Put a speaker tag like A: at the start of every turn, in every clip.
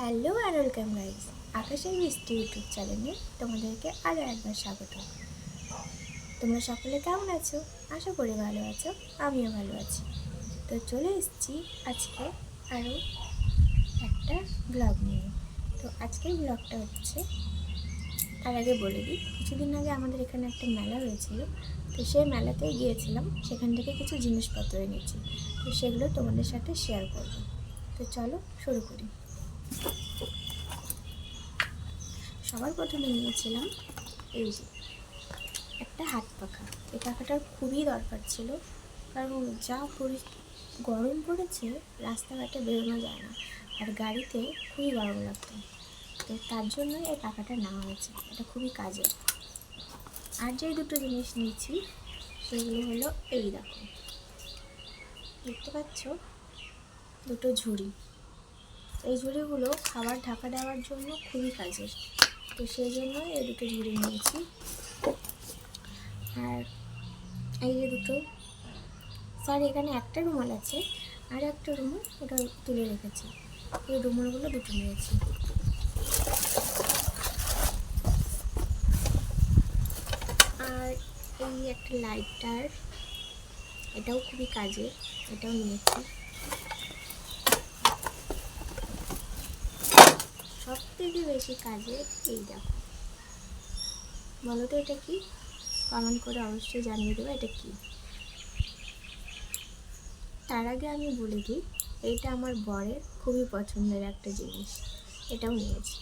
A: Hello আর welcome guys, আকাশের মিষ্টি YouTube চ্যানেলে তোমাদেরকে আরও একবার স্বাগত। তোমরা সকলে কেমন আছো? আশা করি ভালো আছো, আমিও ভালো আছি। তো চলে এসেছি আজকে আরও একটা ব্লগ নিয়ে। তো আজকের ব্লগটা হচ্ছে, তার আগে বলে দিই, কিছুদিন আগে আমাদের এখানে একটা মেলা হয়েছিল। তো সেই মেলাতেই গিয়েছিলাম, সেখান থেকে কিছু জিনিসপত্র এনেছি। তো সেগুলো তোমাদের সাথে শেয়ার করব। তো চলো শুরু করি। সবার প্রথমে নিয়েছিলাম এই যে একটা হাত পাখা। এই পাখাটার খুবই দরকার ছিল, কারণ যা গরম পড়েছে, রাস্তাঘাটে বেরোনো যায় না, আর গাড়িতে খুবই গরম লাগতো। তো তার জন্য এই পাখাটা নেওয়া হয়েছে, এটা খুবই কাজের। আর যে দুটো জিনিস নিয়েছি সেগুলো হলো, এই দেখো, দেখতে পাচ্ছ, দুটো ঝুড়ি। এই ঝুড়িগুলো খাবার ঢাকা দেওয়ার জন্য খুবই কাজের, তো সেই জন্য এই দুটো ঝুড়ি নিয়েছি। আর এই যে দুটো, স্যার এখানে একটা রুমাল আছে, আর একটা রুমাল ওটা তুলে রেখেছি। এই রুমালগুলো দুটো নিয়েছি। আর এই একটা লাইটার, এটাও খুবই কাজের, এটাও নিয়েছি। সব থেকে বেশি কাজের এই দেখো, বলো তো এটা কি? কমেন্ট করে অবশ্যই জানিয়ে দেবো এটা কি। তার আগে আমি বলে দিই, এইটা আমার বরের খুবই পছন্দের একটা জিনিস, এটাও নিয়েছি।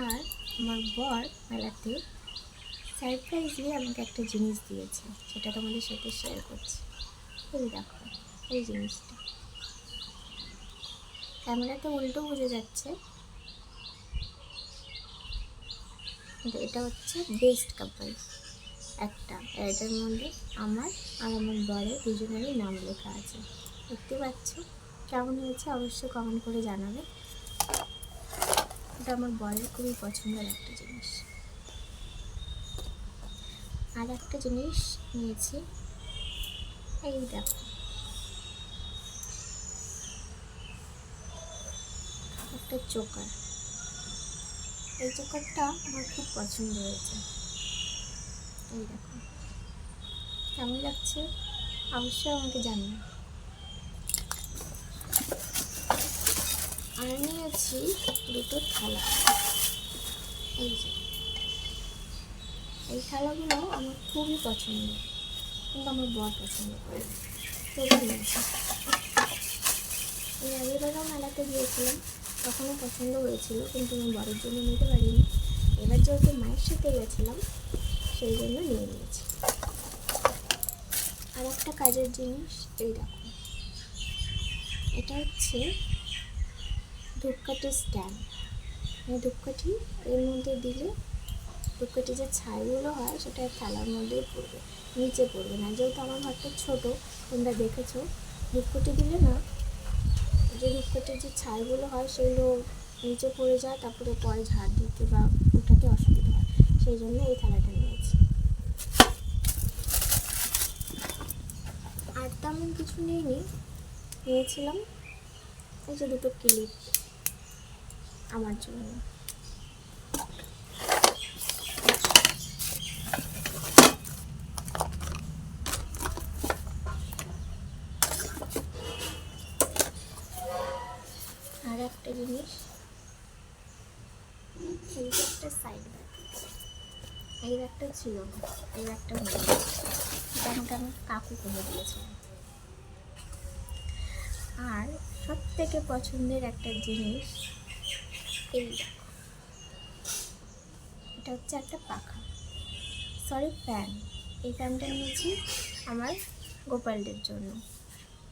A: আর আমার বর মেলাতে সারপ্রাইজলি আমাকে একটা জিনিস দিয়েছে, সেটা তোমাদের সাথে শেয়ার করছি। এই দেখো, এই জিনিসটা ক্যামেরাতে উল্টো বোঝা যাচ্ছে, কিন্তু এটা হচ্ছে বেস্ট কাপল একটা। এটার মধ্যে আমার আর আমার বরের দুজনেরই নাম লেখা আছে, দেখতে পাচ্ছ? কেমন হয়েছে অবশ্যই কমেন্ট করে জানাবে। এটা আমার বরের খুবই পছন্দের একটা জিনিস। আর একটা জিনিস নিয়েছি, এই দেখো, একটা চোকার। এই চোকারটা আমার খুব পছন্দ হয়েছে। এই দেখো, কেমন লাগছে অবশ্যই আমাকে জানিও। আর নিয়েছি দুটো থালা। এই যে এই থালাগুলো আমার খুবই পছন্দ, কিন্তু আমার বর পছন্দ করে, সেটা নিয়েছি। এর আগেরবারও মেলাতে গিয়েছিলাম, তখনও পছন্দ হয়েছিল, কিন্তু আমি বরের জন্য নিতে পারিনি। এবার যেহেতু মায়ের সাথে গেছিলাম, সেই জন্য নিয়ে নিয়েছি। আর একটা কাজের জিনিস, এই দেখো, এটা হচ্ছে ধূপকাঠির স্ট্যান্ড। এই ধূপকাঠি এর মধ্যে দিলে ধূপকাঠি যে ছাইগুলো হয় সেটা থালার মধ্যেই পড়বে, নিচে পড়বে না। যেহেতু আমার ঘরটা ছোটো, তোমরা দেখেছো, ধূপকাঠি দিলে না, যে ধূপকাঠির যে ছাইগুলো হয় সেগুলো নিচে পড়ে যায়, তারপরে পরে ঝাড় দিতে বা ওঠাতে অসুবিধা হয়, সেই জন্য এই থালাটা নিয়েছি। আর তেমন কিছু নিয়েছিলাম এই যে দুটো ক্লিপ আমার জন্য। আর একটা জিনিস, এই যে একটা সাইড ব্যাগ। এই ব্যাগটা ছিল না, এই ব্যাগটা হয়ে গেছে, এটা আমাকে আমার কাকু কিনে দিয়েছিলেন। আর সব থেকে পছন্দের একটা জিনিস, এই দেখো, এটা হচ্ছে একটা পাখা, সরি ফ্যান। এই ফ্যানটা নিয়েছি আমার গোপালদের জন্য,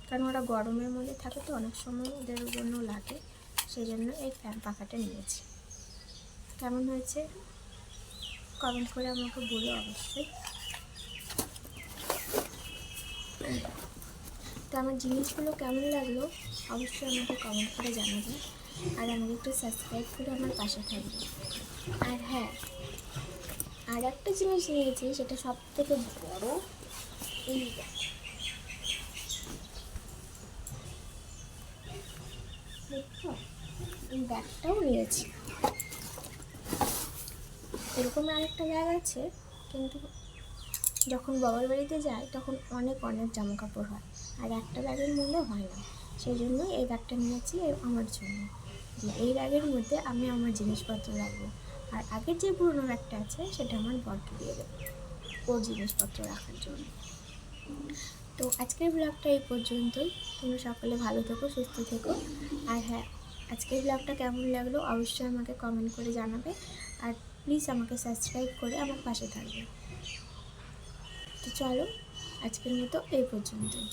A: কারণ ওরা গরমের মধ্যে থাকে, তো অনেক সময় ওদের জন্য লাগে, সেই জন্য এই ফ্যান পাখাটা নিয়েছি। কেমন হয়েছে কমেন্ট করে আমাকে বলো অবশ্যই। তো আমার জিনিসগুলো কেমন লাগলো অবশ্যই আমাকে কমেন্ট করে জানাবে, আর আমাকে একটু সাবস্ক্রাইব করে আমার পাশে থাকবে। আর হ্যাঁ, আর একটা জিনিস নিয়েছি, সেটা সব থেকে বড়, এই দেখো এই ব্যাগটাও নিয়েছি। এরকম আরেকটা ব্যাগ আছে, কিন্তু যখন বাবার বাড়িতে যাই তখন অনেক অনেক জামা কাপড় হয়, আর একটা ব্যাগের মূল্য হয় না। সেই জন্য এই ব্যাগটা নিয়েছি আমার জন্য, যে এই ব্যাগের মধ্যে আমি আমার জিনিসপত্র রাখবো। আর আগের যে পুরোনো ব্যাগটা আছে সেটা আমার বরকে দিয়ে দেবো ওর জিনিসপত্র রাখার জন্য। তো আজকের ব্লগটা এই পর্যন্তই। তোমরা সকলে ভালো থেকো, সুস্থ থেকো। আর হ্যাঁ, আজকের ব্লগটা কেমন লাগলো অবশ্যই আমাকে কমেন্ট করে জানাবে। আর প্লিজ আমাকে সাবস্ক্রাইব করে আমার পাশে থাকবে। তো চলো, আজকের মতো এই পর্যন্তই।